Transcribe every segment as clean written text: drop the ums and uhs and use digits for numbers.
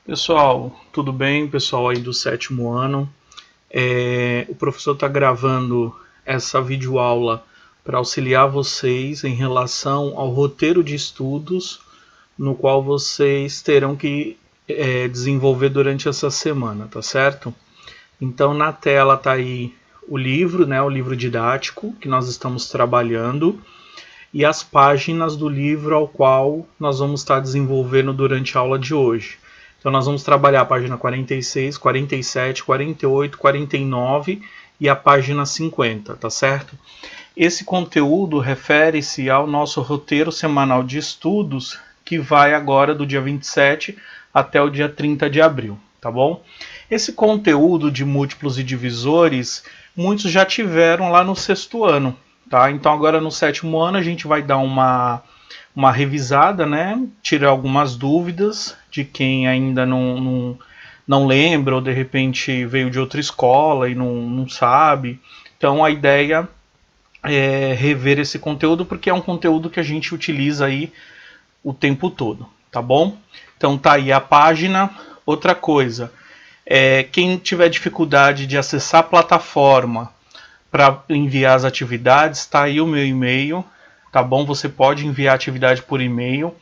Pessoal, tudo bem? Pessoal aí do sétimo ano. O professor está gravando essa videoaula para auxiliar vocês em relação ao roteiro de estudos no qual vocês terão que desenvolver durante essa semana, tá certo? Então na tela está aí o livro, né, o livro didático que nós estamos trabalhando e as páginas do livro ao qual nós vamos estar desenvolvendo durante a aula de hoje. Então nós vamos trabalhar a página 46, 47, 48, 49 e a página 50, tá certo? Esse conteúdo refere-se ao nosso roteiro semanal de estudos que vai agora do dia 27 até o dia 30 de abril, tá bom? Esse conteúdo de múltiplos e divisores, muitos já tiveram lá no sexto ano, tá? Então agora no sétimo ano a gente vai dar uma revisada, né? Tirar algumas dúvidas de quem ainda não lembra ou de repente veio de outra escola e não sabe. Então a ideia é rever esse conteúdo porque é um conteúdo que a gente utiliza aí o tempo todo, tá bom? Então tá aí a página. Outra coisa, quem tiver dificuldade de acessar a plataforma para enviar as atividades, tá aí o meu e-mail, tá bom? Você pode enviar a atividade por e-mail,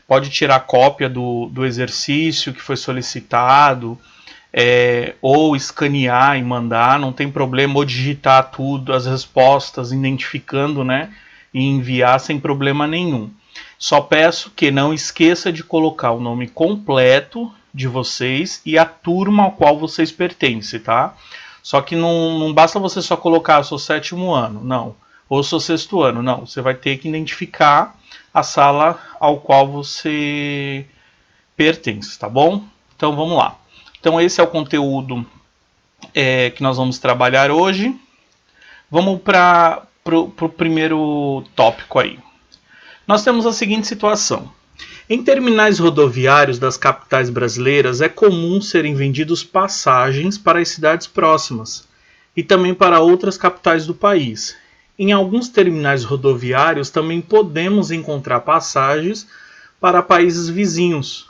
pode tirar cópia do exercício que foi solicitado, ou escanear e mandar, não tem problema, ou digitar tudo, as respostas, identificando, né? E enviar sem problema nenhum. Só peço que não esqueça de colocar o nome completo de vocês e a turma ao qual vocês pertencem, tá? Só que não basta você só colocar sou sétimo ano, não. Ou sou sexto ano, não. Você vai ter que identificar a sala ao qual você pertence, tá bom? Então vamos lá. Então esse é o conteúdo que nós vamos trabalhar hoje. Vamos para o primeiro tópico aí. Nós temos a seguinte situação. Em terminais rodoviários das capitais brasileiras é comum serem vendidos passagens para as cidades próximas e também para outras capitais do país. Em alguns terminais rodoviários também podemos encontrar passagens para países vizinhos.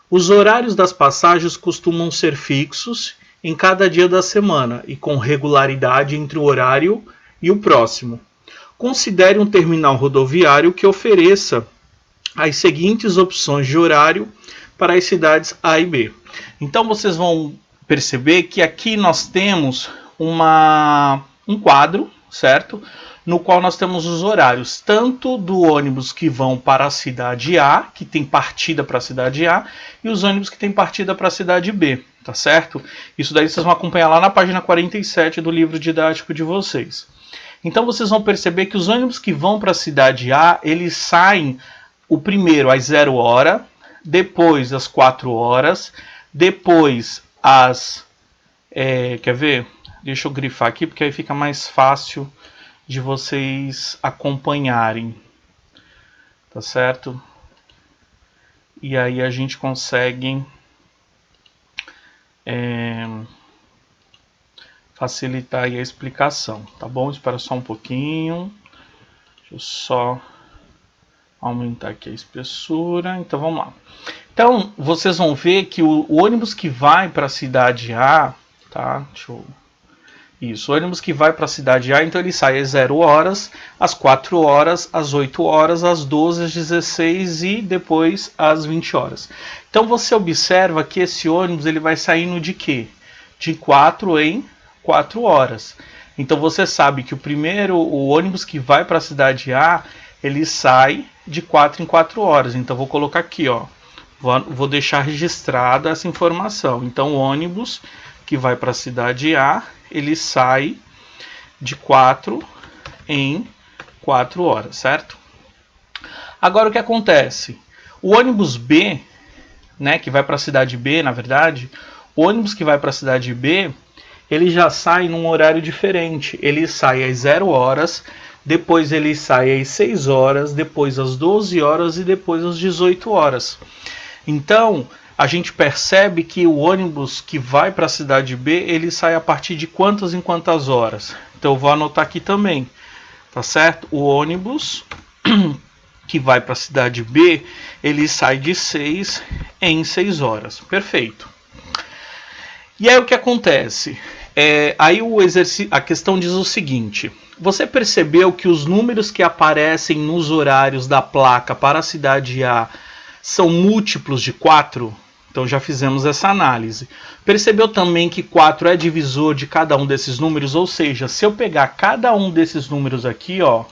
Os horários das passagens costumam ser fixos em cada dia da semana e com regularidade entre o horário e o próximo. Considere um terminal rodoviário que ofereça as seguintes opções de horário para as cidades A e B. Então vocês vão perceber que aqui nós temos um quadro, certo? No qual nós temos os horários tanto do ônibus que vão para a cidade A, que tem partida para a cidade A, e os ônibus que tem partida para a cidade B, tá certo? Isso daí vocês vão acompanhar lá na página 47 do livro didático de vocês. Então vocês vão perceber que os ônibus que vão para a cidade A, eles saem o primeiro às 0 hora, depois às 4 horas, depois às... quer ver? Deixa eu grifar aqui, porque aí fica mais fácil de vocês acompanharem. Tá certo? E aí a gente consegue facilitar aí a explicação, tá bom? Espera só um pouquinho. Deixa eu só aumentar aqui a espessura. Então vamos lá. Então vocês vão ver que o ônibus que vai para a cidade A, tá? Isso, o ônibus que vai para a cidade A, então ele sai às 0 horas, às 4 horas, às 8 horas, às 12, às 16 e depois às 20 horas. Então você observa que esse ônibus ele vai saindo de quê? De 4 em 4 horas. Então você sabe que o ônibus que vai para a cidade A, ele sai de 4 em 4 horas. Então vou colocar aqui, ó. Vou deixar registrada essa informação. Então o ônibus que vai para a cidade A, ele sai de 4 em 4 horas, certo? Agora o que acontece? O ônibus B, né, que vai para a cidade B, na verdade, o ônibus que vai para a cidade B, ele já sai num horário diferente. Ele sai às 0 horas, depois ele sai às 6 horas, depois às 12 horas e depois às 18 horas. Então, a gente percebe que o ônibus que vai para a cidade B, ele sai a partir de quantas em quantas horas? Então eu vou anotar aqui também, tá certo? O ônibus que vai para a cidade B, ele sai de 6 em 6 horas. Perfeito. E aí o que acontece? Aí a questão diz o seguinte: você percebeu que os números que aparecem nos horários da placa para a cidade A são múltiplos de 4? Então já fizemos essa análise. Percebeu também que 4 é divisor de cada um desses números? Ou seja, se eu pegar cada um desses números aqui, ó,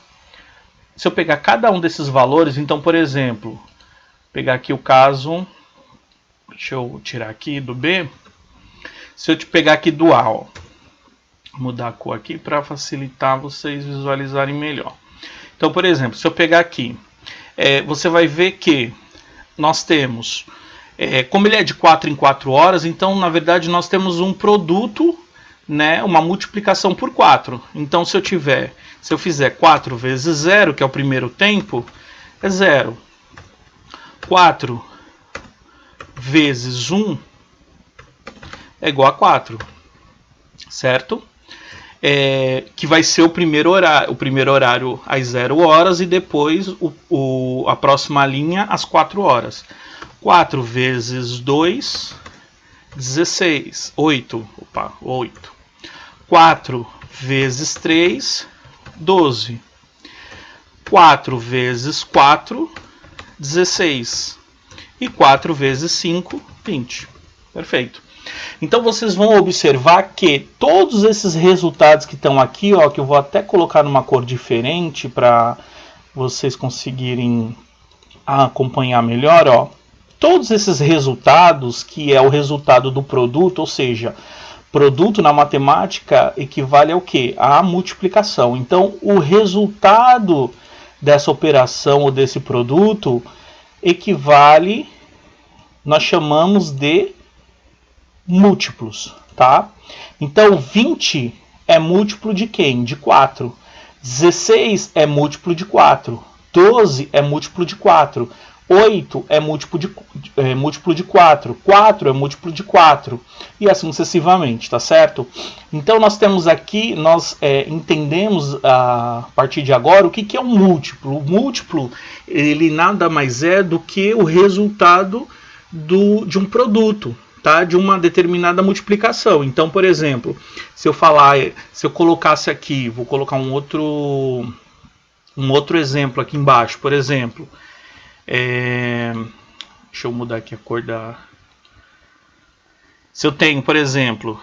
se eu pegar cada um desses valores, então, por exemplo, pegar aqui o caso, deixa eu tirar aqui do B, se eu te pegar aqui do A, ó, mudar a cor aqui para facilitar vocês visualizarem melhor. Então, por exemplo, se eu pegar aqui, você vai ver que nós temos, como ele é de 4 em 4 horas, então, na verdade, nós temos um produto, né, uma multiplicação por 4. Então, se eu fizer 4 vezes 0, que é o primeiro tempo, é 0. 4 vezes 1 é igual a 4, certo? Que vai ser o primeiro horário às 0 horas e depois a próxima linha às 4 horas. 4 vezes 2, 16, 8. Opa, 8. 4 vezes 3, 12. 4 vezes 4, 16. E 4 vezes 5, 20. Perfeito. Então vocês vão observar que todos esses resultados que estão aqui, ó, que eu vou até colocar numa cor diferente para vocês conseguirem acompanhar melhor, ó. Todos esses resultados, que é o resultado do produto, ou seja, produto na matemática equivale ao quê? À multiplicação. Então, o resultado dessa operação ou desse produto equivale, nós chamamos de múltiplos, tá? Então, 20 é múltiplo de quem? De 4. 16 é múltiplo de 4. 12 é múltiplo de 4. 8 é múltiplo de 4. 4 é múltiplo de 4. E assim sucessivamente, tá certo? Então, nós temos aqui, nós entendemos a partir de agora o que é um múltiplo. O múltiplo, ele nada mais é do que o resultado de um produto, tá? De uma determinada multiplicação. Então, por exemplo, se eu colocasse aqui, vou colocar um outro exemplo aqui embaixo, por exemplo, deixa eu mudar aqui a cor da... Se eu tenho, por exemplo,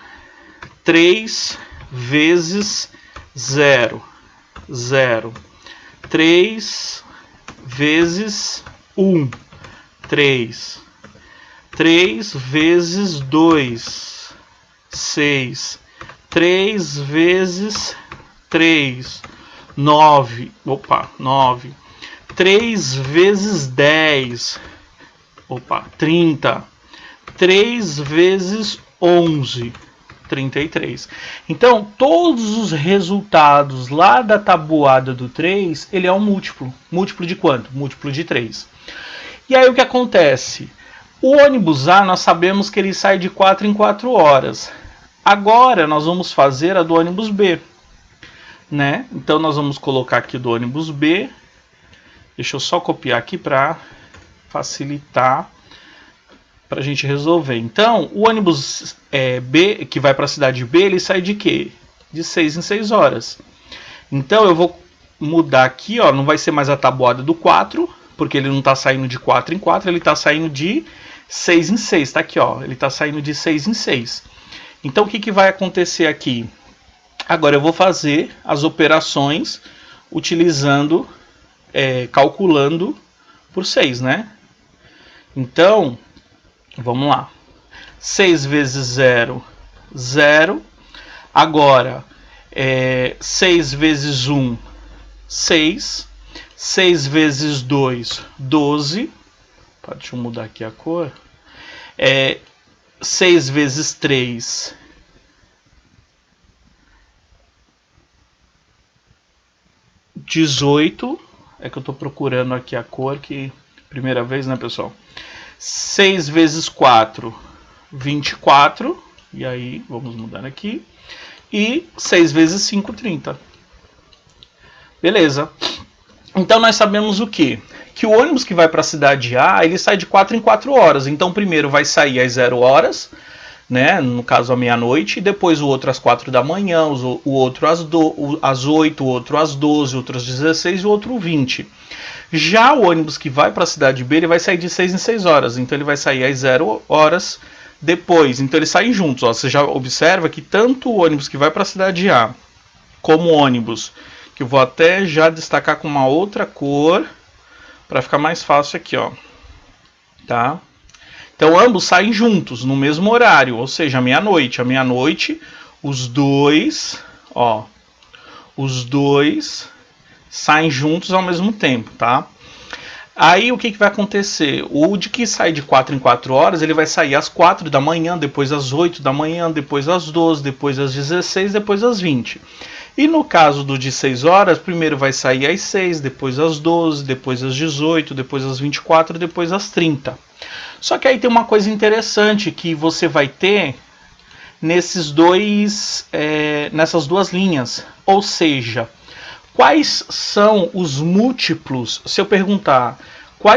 3 vezes 0, 0. 3 vezes 1, 3. 3 vezes 2, 6. 3 vezes 3, 9. Opa, 9. 3 vezes 10, opa, 30. 3 vezes 11, 33. Então, todos os resultados lá da tabuada do 3, ele é um múltiplo. Múltiplo de quanto? Múltiplo de 3. E aí o que acontece? O ônibus A, nós sabemos que ele sai de 4 em 4 horas. Agora, nós vamos fazer a do ônibus B, né? Então, nós vamos colocar aqui do ônibus B. Deixa eu só copiar aqui para facilitar para a gente resolver. Então, o ônibus B, que vai para a cidade B, ele sai de quê? De 6 em 6 horas. Então, eu vou mudar aqui, ó, não vai ser mais a tabuada do 4, porque ele não está saindo de 4 em 4, ele está saindo de 6 em 6. Tá aqui, ó, ele está saindo de 6 em 6. Então, o que vai acontecer aqui? Agora eu vou fazer as operações utilizando... calculando por 6, né? Então, vamos lá. 6 vezes 0, 0. Agora, 6 vezes 1, 6. 6 vezes 2, 12. Deixa eu mudar aqui a cor. 6 vezes 3, 18. É que eu estou procurando aqui a cor, que primeira vez, né, pessoal? 6 vezes 4, 24. E aí, vamos mudar aqui. E 6 vezes 5, 30. Beleza. Então nós sabemos o quê? Que o ônibus que vai para a cidade A, ele sai de 4 em 4 horas. Então primeiro vai sair às 0 horas, né? No caso à meia-noite, e depois o outro às 4 da manhã, o outro às 8, o outro às 12, o outro às 16 e o outro 20. Já o ônibus que vai para a cidade B, ele vai sair de 6 em 6 horas. Então ele vai sair às 0 horas depois. Então eles saem juntos. Ó. Você já observa que tanto o ônibus que vai para a cidade A, como o ônibus, que eu vou até já destacar com uma outra cor, para ficar mais fácil aqui, ó. Tá? Então ambos saem juntos, no mesmo horário, ou seja, à meia-noite. À meia-noite, os dois saem juntos ao mesmo tempo, tá? Aí o que vai acontecer? O de que sai de 4 em 4 horas, ele vai sair às 4 da manhã, depois às 8 da manhã, depois às 12, depois às 16, depois às 20. E no caso do de 6 horas, primeiro vai sair às 6, depois às 12, depois às 18, depois às 24, depois às 30. Só que aí tem uma coisa interessante que você vai ter nessas duas linhas. Ou seja, quais são os múltiplos? Se eu perguntar qual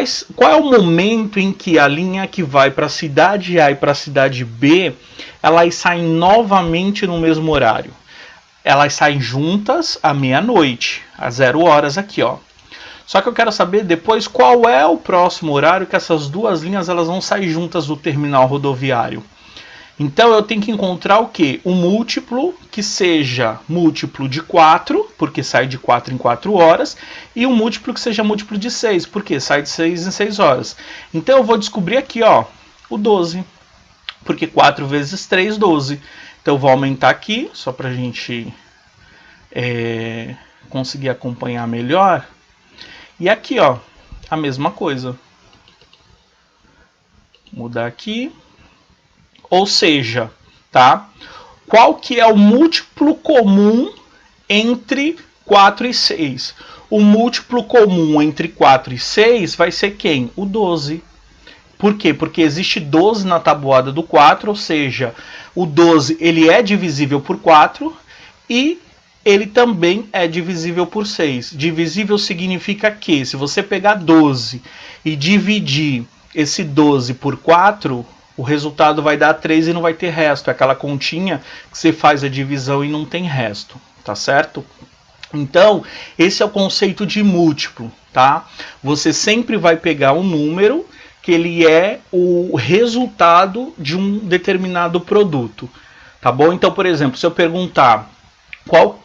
é o momento em que a linha que vai para a cidade A e para a cidade B, elas saem novamente no mesmo horário? Elas saem juntas à meia-noite, às 0 horas aqui, ó. Só que eu quero saber depois qual é o próximo horário que essas duas linhas elas vão sair juntas do terminal rodoviário. Então eu tenho que encontrar o quê? Um múltiplo que seja múltiplo de 4, porque sai de 4 em 4 horas, e um múltiplo que seja múltiplo de 6, porque sai de 6 em 6 horas. Então eu vou descobrir aqui, ó, o 12, porque 4 vezes 3, 12. Então eu vou aumentar aqui, só para a gente conseguir acompanhar melhor. E aqui, ó, a mesma coisa. Mudar aqui. Ou seja, tá? Qual que é o múltiplo comum entre 4 e 6? O múltiplo comum entre 4 e 6 vai ser quem? O 12. Por quê? Porque existe 12 na tabuada do 4, ou seja, o 12 ele é divisível por 4 e ele também é divisível por 6. Divisível significa que se você pegar 12 e dividir esse 12 por 4, o resultado vai dar 3 e não vai ter resto. É aquela continha que você faz a divisão e não tem resto, tá certo? Então, esse é o conceito de múltiplo, tá? Você sempre vai pegar um número que ele é o resultado de um determinado produto, tá bom? Então, por exemplo, se eu perguntar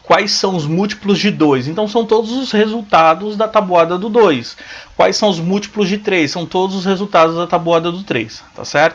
quais são os múltiplos de 2, então são todos os resultados da tabuada do 2. Quais são os múltiplos de 3? São todos os resultados da tabuada do 3, tá certo?